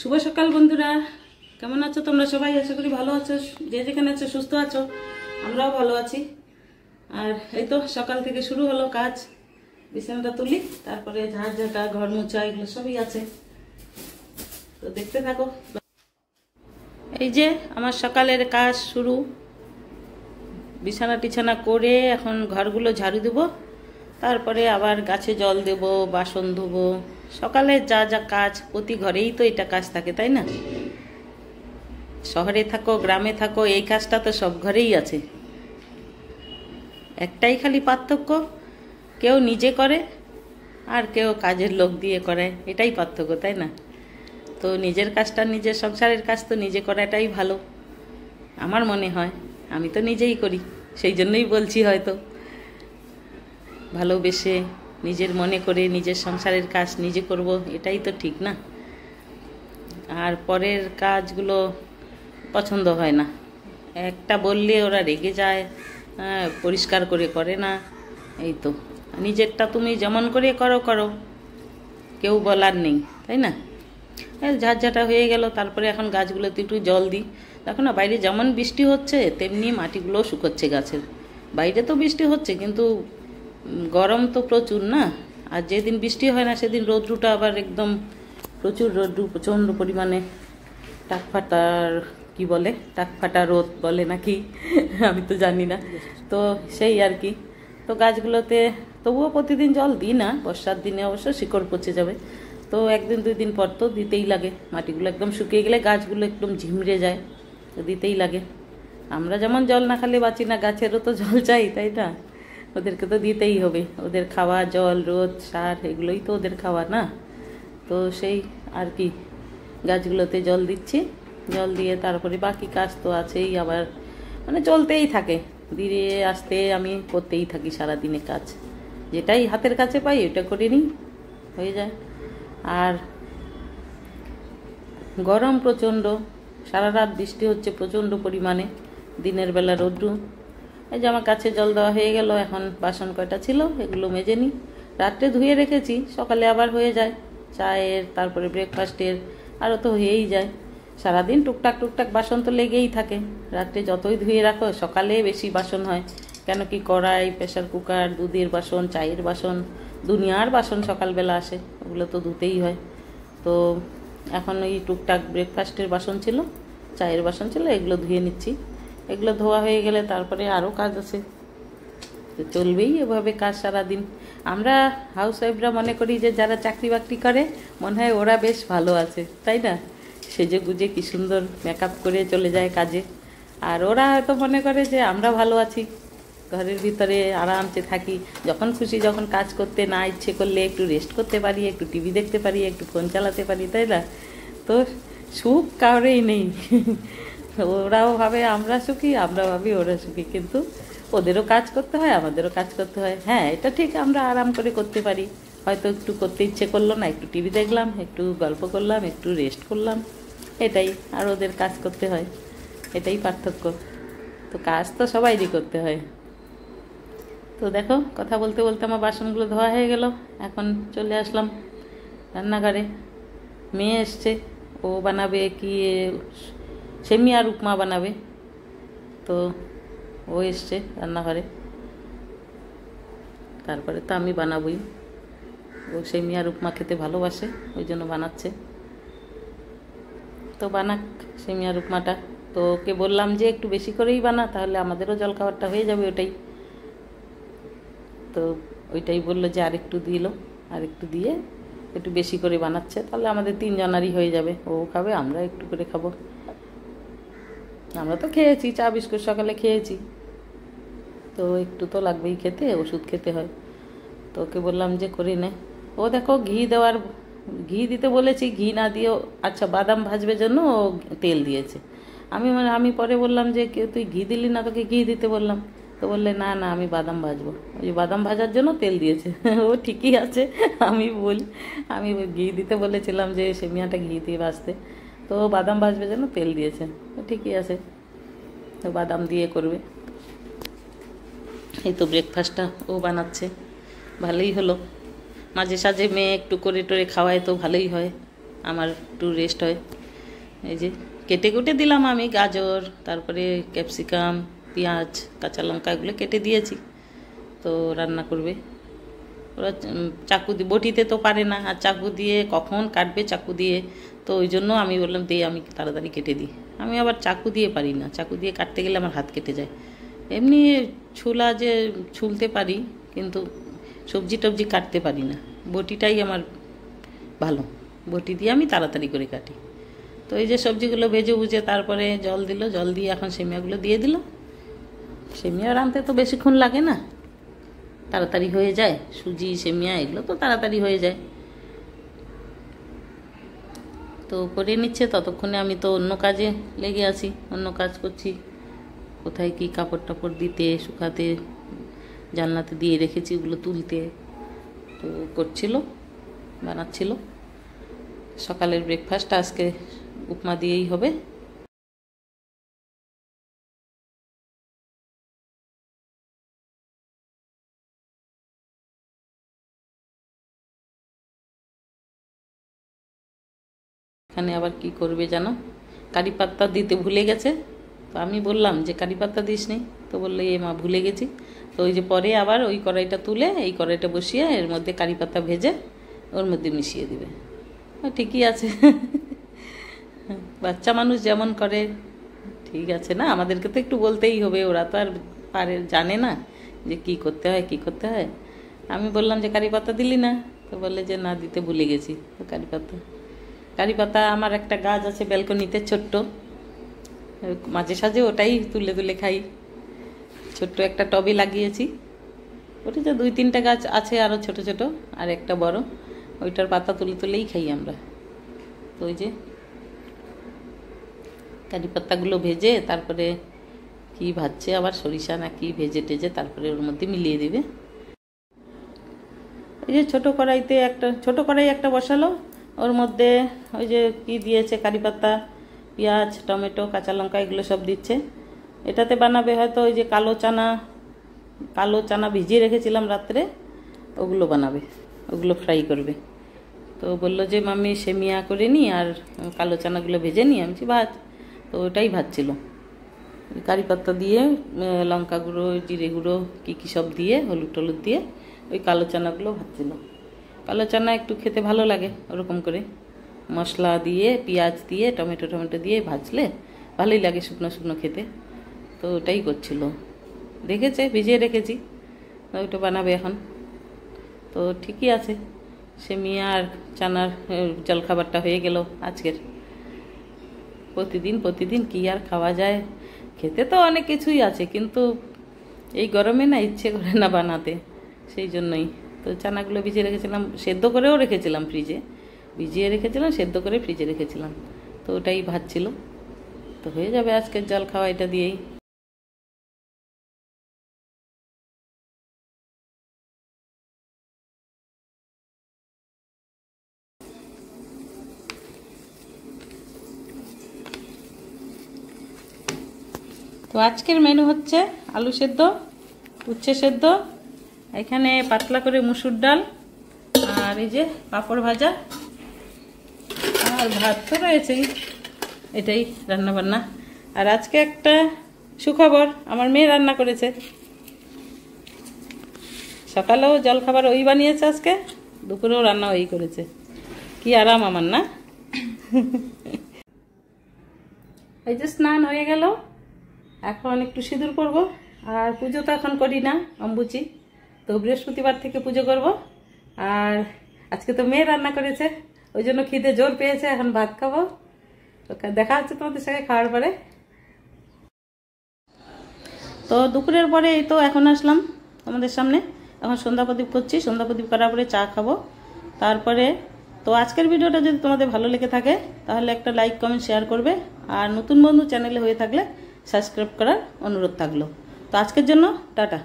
শুভ সকাল বন্ধুরা, কেমন আছো তোমরা সবাই? আশা করি ভালো আছো, যে যেখানে আছো সুস্থ আছো। আমরাও ভালো আছি। আর এই তো সকাল থেকে শুরু হলো কাজ। বিছানাটা তুলি, তারপরে ঝাড় ঝাঁটা, ঘর মোছা, এগুলো সবই আছে। তো দেখতে থাকো। এই যে আমার সকালের কাজ শুরু। বিছানা টিছানা করে এখন ঘরগুলো ঝাড়ু দেবো, তারপরে আবার গাছে জল দেব, বাসন ধোবো। সকালে যা যা কাজ, প্রতি ঘরেই তো এটা কাজ থাকে, তাই না? শহরে থাকো, গ্রামে থাকো, এই কাজটা তো সব ঘরেই আছে। একটাই খালি পার্থক্য, কেউ নিজে করে আর কেউ কাজের লোক দিয়ে করায়, এটাই পার্থক্য, তাই না? তো নিজের কাজটা, নিজের সংসারের কাজ তো নিজে করাটাই ভালো আমার মনে হয়। আমি তো নিজেই করি, সেই জন্যই বলছি। হয়তো ভালোবেসে নিজের মনে করে নিজের সংসারের কাজ নিজে করব, এটাই তো ঠিক না? আর পরের কাজগুলো পছন্দ হয় না। একটা বললে ওরা রেগে যায়, পরিষ্কার করে করে না। এই তো নিজেরটা তুমি যেমন করে করো করো, কেউ বলার নেই, তাই না? ঝাঁঝাটা হয়ে গেল, তারপরে এখন গাছগুলোতে একটু জল দিই। দেখো না, বাইরে যেমন বৃষ্টি হচ্ছে তেমনি মাটিগুলোও শুকোচ্ছে গাছের। বাইরে তো বৃষ্টি হচ্ছে, কিন্তু গরম তো প্রচুর না। আর যেদিন বৃষ্টি হয় না সেদিন রৌদ্রুটা আবার একদম প্রচুর রৌদ্রু, প্রচণ্ড পরিমাণে টাকফাটার কি বলে, টাকফাটা রোদ বলে নাকি আমি তো জানি না। তো সেই আর কি। তো গাছগুলোতে তবুও প্রতিদিন জল দিই না, বর্ষার দিনে অবশ্য শিকড় পচে যাবে। তো একদিন দুই দিন পর তো দিতেই লাগে। মাটিগুলো একদম শুকিয়ে গেলে গাছগুলো একদম ঝিমড়ে যায়, তো দিতেই লাগে। আমরা যেমন জল না খেলে বাঁচি না, গাছেরও তো জল চাই, তাই না? ওদেরকে তো দিতেই হবে। ওদের খাওয়া, জল, রোদ, সার, এগুলোই তো ওদের খাওয়া না? তো সেই আর কি, গাছগুলোতে জল দিচ্ছি। জল দিয়ে তারপরে বাকি কাজ তো আছেই, আবার মানে চলতেই থাকে। ধীরে আস্তে আমি করতেই থাকি সারাদিনে কাজ। যেটাই হাতের কাছে পাই ওটা করে নিই, হয়ে যায়। আর গরম প্রচণ্ড, সারা রাত বৃষ্টি হচ্ছে প্রচণ্ড পরিমাণে, দিনের বেলা রৌদ্রু। এই যে আমার কাছে জল দেওয়া হয়ে গেল। এখন বাসন কয়টা ছিল এগুলো মেজে নিই। রাত্রে ধুয়ে রেখেছি, সকালে আবার হয়ে যায় চায়ের, তারপরে ব্রেকফাস্টের, আরও তো হয়েই যায়। সারাদিন টুকটাক টুকটাক বাসন তো লেগেই থাকে। রাত্রে যতই ধুয়ে রাখো সকালে বেশি বাসন হয়। কেন কি, কড়াই, প্রেসার কুকার, দুধের বাসন, চায়ের বাসন, দুনিয়ার বাসন সকালবেলা আসে, ওগুলো তো ধুতেই হয়। তো এখন ওই টুকটাক ব্রেকফাস্টের বাসন ছিল, চায়ের বাসন ছিল, এগুলো ধুয়ে নিচ্ছি। এগুলো ধোয়া হয়ে গেলে তারপরে আরও কাজ আছে। তো চলবেই এভাবে কাজ সারাদিন। আমরা হাউসওয়াইফরা মনে করি যে যারা চাকরি বাকরি করে মনে হয় ওরা বেশ ভালো আছে, তাই না? সেজে গুজে কি সুন্দর মেকআপ করে চলে যায় কাজে। আর ওরা হয়তো মনে করে যে আমরা ভালো আছি, ঘরের ভিতরে আরামসে থাকি, যখন খুশি যখন কাজ করতে না ইচ্ছে করলে একটু রেস্ট করতে পারি, একটু টিভি দেখতে পারি, একটু ফোন চালাতে পারি, তাই না? তো সুখ কাউরেই নেই। ওরাও ভাবে আমরা সুখী, আমরা ভাবি ওরা সুখী, কিন্তু ওদেরও কাজ করতে হয়, আমাদেরও কাজ করতে হয়। হ্যাঁ, এটা ঠিক, আমরা আরাম করে করতে পারি। হয়তো একটু করতে ইচ্ছে করলো না, একটু টিভি দেখলাম, একটু গল্প করলাম, একটু রেস্ট করলাম, এটাই। আর ওদের কাজ করতে হয়, এটাই পার্থক্য। তো কাজ তো সবাইরই করতে হয়। তো দেখো, কথা বলতে বলতে আমার বাসনগুলো ধোয়া হয়ে গেল। এখন চলে আসলাম রান্নাঘরে। মেয়ে এসছে, ও বানাবে কি সেমিয়া আর উপমা বানাবে। তো ও এসছে রান্নাঘরে, তারপরে তো আমি বানাবই। ও সেমিয়া আর উপমা খেতে ভালোবাসে, ওই জন্য বানাচ্ছে। তো বানাক সেমিয়া আর উপমাটা। তো ওকে বললাম যে একটু বেশি করেই বানা, তাহলে আমাদেরও জলখাবারটা হয়ে যাবে ওটাই। তো ওইটাই বললো যে আরেকটু দিল, আরেকটু দিয়ে একটু বেশি করে বানাচ্ছে, তাহলে আমাদের তিনজনারই হয়ে যাবে। ও খাবে, আমরা একটু করে খাবো। আমরা তো খেয়েছি, চা বিস্কুট সকালে খেয়েছি, তো একটু তো লাগবেই খেতে, ওষুধ খেতে হয়। তো ওকে বললাম যে করে নে। ও দেখো, ঘি দিতে বলেছি, ঘি না দিয়েও, আচ্ছা বাদাম ভাজবে জন্য ও তেল দিয়েছে। আমি পরে বললাম যে তুই ঘি দিলি না, তোকে ঘি দিতে বললাম। তো বললে না না, আমি বাদাম ভাজবো, ওই বাদাম ভাজার জন্য তেল দিয়েছে। ও ঠিকই আছে। আমি ঘি দিতে বলেছিলাম যে সেমিয়াটা ঘি দিয়ে ভাজতে, তো বাদাম ভাজবে জন্য তেল দিয়েছে। তো ঠিকই আছে, তো বাদাম দিয়ে করবে। এই তো ব্রেকফাস্টটা ও বানাচ্ছে, ভালোই হলো। মাঝে সাঝে মেয়ে একটু করে টোরে খাওয়ায় তো ভালোই হয়। আমার একটু রেস্ট হয়। এই যে কেটে কুটে দিলাম আমি, গাজর, তারপরে ক্যাপসিকাম, পেঁয়াজ, কাঁচা লঙ্কা এগুলো কেটে দিয়েছি। তো রান্না করবে ওরা। চাকু দিয়ে, বটিতে তো পারে না, আর চাকু দিয়ে কখন কাটবে চাকু দিয়ে, তো ওই জন্য আমি বললাম দে আমি তাড়াতাড়ি কেটে দিই। আমি আবার চাকু দিয়ে পারি না, চাকু দিয়ে কাটতে গেলে আমার হাত কেটে যায়। এমনি ছুলা যে ছুলতে পারি, কিন্তু সবজি টবজি কাটতে পারি না। বটিটাই আমার ভালো, বটি দিয়ে আমি তাড়াতাড়ি করে কাটি। তো এই যে সবজিগুলো ভেজে বুঝে তারপরে জল দিল, জল দিয়ে এখন সেমিয়াগুলো দিয়ে দিল। সেমিয়া রাঁধতে তো বেশিক্ষণ লাগে না, তাড়াতাড়ি হয়ে যায়। সুজি সেমিয়া এগুলো তো তাড়াতাড়ি হয়ে যায়। তো করে নিচ্ছে, ততক্ষণে আমি তো অন্য কাজে লেগে আছি, অন্য কাজ করছি। কোথায় কি কাপড় টাপড় দিতে, শুকাতে, জানলাতে দিয়ে রেখেছি ওগুলো তুলতে। তো করছিল, বানাচ্ছিল। সকালের ব্রেকফাস্ট আজকে উপমা দিয়েই হবে। এখানে আবার কি করবে জানো, কারি পাতা দিতে ভুলে গেছে। তো আমি বললাম যে কারি পাতা দিস নি, তো বললো এ মা ভুলে গেছি। তো ওই যে পরে আবার ওই কড়াইটা তুলে এই কড়াইটা বসিয়ে এর মধ্যে কারি পাতা ভেজে ওর মধ্যে মিশিয়ে দিবে। ঠিকই আছে, বাচ্চা মানুষ যেমন করে ঠিক আছে না, আমাদেরকে তো একটু বলতেই হবে, ওরা তো আর পারে, জানে না যে কি করতে হয় কি করতে হয়। আমি বললাম যে কারি পাতা দিলি না, তো বললে যে না দিতে ভুলে গেছি। তো কারি পাতা আমার একটা গাছ আছে ব্যালকনিতে ছোট্ট, মাঝে সাঝে ওটাই তুলে তুলে খাই। ছোট্ট একটা টবে লাগিয়েছি, ওটা যে 2-3টা গাছ আছে আরও ছোট ছোট, আর একটা বড়, ওইটার পাতা তুলে তুলেই খাই আমরা। তো ওই যে কারি পাতাগুলো ভেজে তারপরে কি ভাজছে আবার, সরিষা না কি ভেজে টেজে তারপরে ওর মধ্যে মিলিয়ে দিবে। এই যে ছোট কড়াই একটা বসালো, ওর মধ্যে ওই যে কি দিয়েছে কারি পাতা, পেঁয়াজ, টমেটো, কাঁচা লঙ্কা এগুলো সব দিচ্ছে। এটাতে বানাবে হয়তো ওই যে কালো চানা ভিজিয়ে রেখেছিলাম রাত্রে, ওগুলো বানাবে, ওগুলো ফ্রাই করবে। তো বললো যে মাম্মি সেমিয়া করে নি আর কালো চানাগুলো ভেজে নি। আমি ভাজ, তো ওটাই ভাজছিল। কারি পাতা দিয়ে, লঙ্কা গুঁড়ো, জিরে গুঁড়ো কী সব দিয়ে, হলুদ টলুদ দিয়ে ওই কালো চানাগুলো ভাজছিল। কালো চানা একটু খেতে ভালো লাগে, ওরকম করে মশলা দিয়ে, পেঁয়াজ দিয়ে, টমেটো দিয়ে ভাজলে ভালোই লাগে শুকনো শুকনো খেতে। তো ওটাই করছিল, দেখেছে ভিজিয়ে রেখেছি, ওইটা বানাবে এখন। তো ঠিকই আছে, সেমিয়া আর চানার জলখাবারটা হয়ে গেল আজকের। প্রতিদিন কি আর খাওয়া যায়, খেতে তো অনেক কিছুই আছে, কিন্তু এই গরমে না ইচ্ছে করে না বানাতে, সেই জন্যই। তো চানাগুলো ভিজিয়ে রেখেছিলাম, সেদ্ধ করেও রেখেছিলাম ফ্রিজে, সেদ্ধ করে ফ্রিজে রেখেছিলাম। তো ওটাই ভাজছিল। তো হয়ে যাবে আজকের জল খাওয়া এটা দিয়েই। তো আজকের মেনু হচ্ছে আলু সেদ্ধ, উচ্ছে সেদ্ধ, এখানে পাতলা করে মুসুর ডাল, আর এই যে পাঁপড় ভাজা, আর ভাত তো রয়েছেই। এটাই রান্না বান্না। আর আজকে একটা সুখবর, আমার মেয়ে রান্না করেছে। সকালেও জলখাবার ওই বানিয়েছে আজকে, দুপুরেও রান্না ওই করেছে। কি আরাম আমার, না? এই যে স্নান হয়ে গেল, এখন একটু সিঁদুর করব। আর পুজো তো এখন করি না, অম্বুচি, তো বৃহস্পতিবার থেকে পুজো করব। আর আজকে তো মেয়ে রান্না করেছে, ওই জন্য খিদে জোর পেয়েছে, এখন ভাত খাবো। তো দেখা হচ্ছে তোমাদের সঙ্গে খাওয়ার পরে। তো দুপুরের পরে এই তো এখন আসলাম তোমাদের সামনে, এখন সন্ধ্যা প্রদীপ করছি। সন্ধ্যা প্রদীপ করার পরে চা খাবো। তারপরে তো আজকের ভিডিওটা যদি তোমাদের ভালো লেগে থাকে তাহলে একটা লাইক, কমেন্ট, শেয়ার করবে। আর নতুন বন্ধু চ্যানেলে হয়ে থাকলে সাবস্ক্রাইব করার অনুরোধ থাকলো। তো আজকের জন্য টাটা।